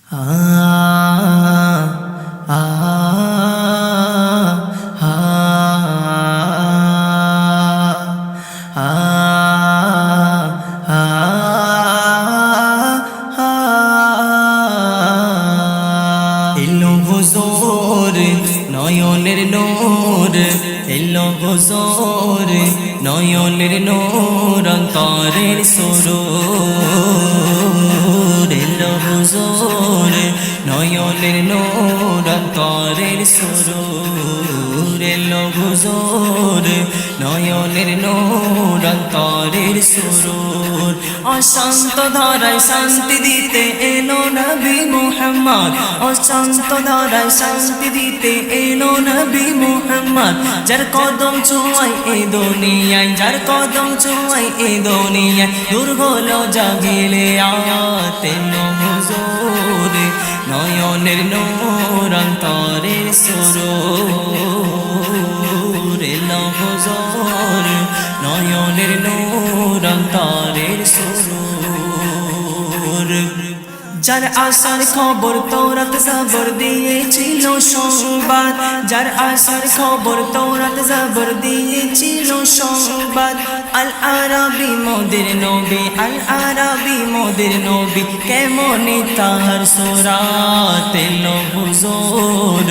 আ আ আ আ এলো হুজুর নয়নের নূর, এলো হুজুর নয়নের নূর, অন্তরের সুরুর। এলো হুজুর নয়নের নূর, অন্তরের সুরুর। এলো হুজুর নয়নের নূর, অন্তরের সুরুর। অশান্ত ধারায় শান্তি দিতে এলো নবী মুহাম্মদ, অশান্ত ধারায় শান্তি দিতে এলো নবী মুহাম্মদ। যার কদম ছোঁয়ায় এ দুনিয়ায়, যার কদম ছোঁয়ায় এ দুনিয়ায়, দূর হলো জাগিলে আয়াত। এলো হুজুর নয়নের নূর, অন্তরের সুরুর। এলো হুজুর নয়নের নূর, অন্তরের সুরুর। যার আসার খবর তৌরাত জাবর দিয়েছিল সংবাদ, যার আসার খবর তৌরাত জাবর দিয়েছিল সংবাদ। আল আরাবি মোদের নবী, আল আরাবি মোদের নবী, কেমনে তাহার সুরাত। এলো হুজুর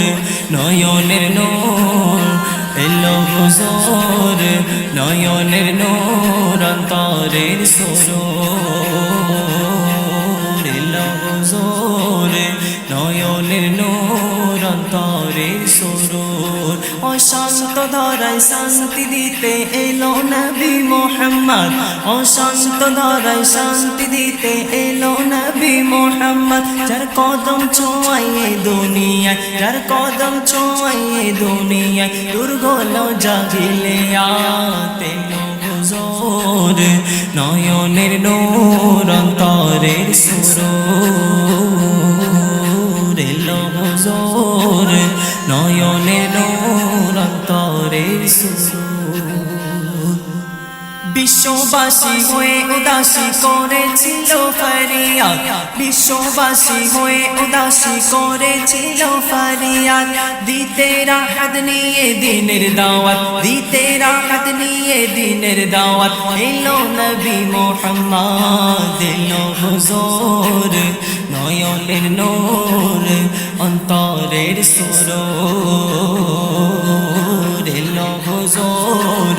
নয়নের নূর, এলো হুজুর নয়নের নূর, অন্তরের সুরুর। এলো হুজুর নয়নের নূর, অন্তরের সুরুর। অশান্ত ধারায় শান্তি দিতে এলো নবী মুহাম্মদ, অশান্ত ধারায় শান্তি দিতে এলো নবী মুহাম্মদ। যার কদম ছোঁয়ায় এ দুনিয়ায়, যার কদম ছোঁয়ায় এ দুনিয়ায়, দূর হলো জাগিলে আয়াত। এলো হুজুর নয়নের নূর, অন্তরের সুরুর। এলো হুজুর নয়নের নূর, অন্তরের সুরুর। বিশ্ববাসী হয়ে উদাসী করেছিল ফরিয়াদ, বিশ্ববাসী হয়ে উদাসী করেছিল ফরিয়াদ। দিতে রাহাত নিয়ে দিনের দাওয়াত, দিতে রাহাত নিয়ে দিনের দাওয়াত। এলো নবী মুহাম্মদ, এলো হুজুর নয়নের নূর, অন্তরের সুরুর। এলো হুজুর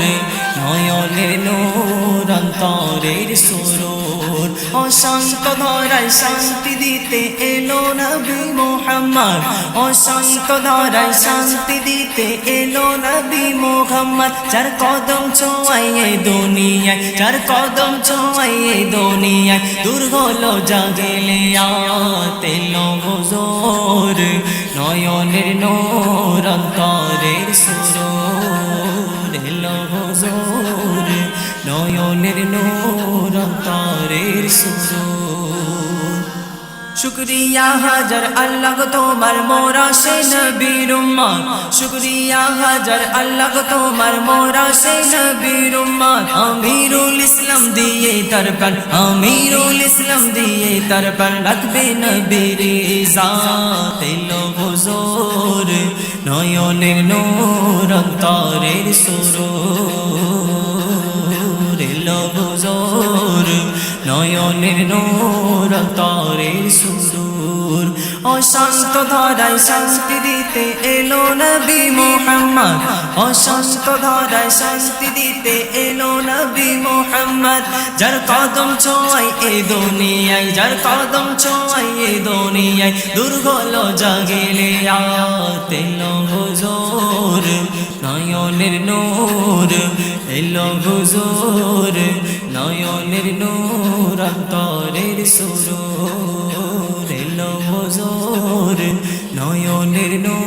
নয়নের নূর, অন্তরের সুরুর। অশান্ত ধারায় শান্তি দিতে এলো নবী মুহাম্মদ, অশান্ত ধারায় শান্তি দিতে এলো নবী মুহাম্মদ। যার কদম ছোঁয়ায় এ দুনিয়ায়, যার কদম ছোঁয়ায় এ দুনিয়ায়, দূর হলো জাগিলে আয়াত। এলো হুজুর নয়নের নূর, অন্তরের সুরুর। এলো হুজুর নয়নের নূর, অন্তরের সুরুর। শুকরিয়া হাজার আল্লাহ তোমার মোরা সে নবীর উম্মত, শুকরিয়া হাজার আল্লাহ তোমার মোরা সে নবীর উম্মত। আমিরুল ইসলাম দিয়ে তার প্রাণ, আমিরুল ইসলাম দিয়ে তার প্রাণ, রাখবে নবীর ইজ্জত। এলো হুজুর নয়নের নূর, অন্তরের সুরুর। এলো হুজুর নয়নের নূর, অন্তরের সুরুর। অশান্ত ধারায় শান্তি দিতে এলো নবী মুহাম্মদ, অশান্ত ধারায় শান্তি দিতে এলো নবী মুহাম্মদ। যার কদম ছোঁয়ায় এ দুনিয়ায়, যার কদম ছোঁয়ায় এ দুনিয়ায়, দূর হলো জাগিলে আয়াত। এলো হুজুর নয়নের নূর, এলো হুজুর নয়নের নূর, অন্তরের সুরুর। এলো হুজুর নয়নের নূর।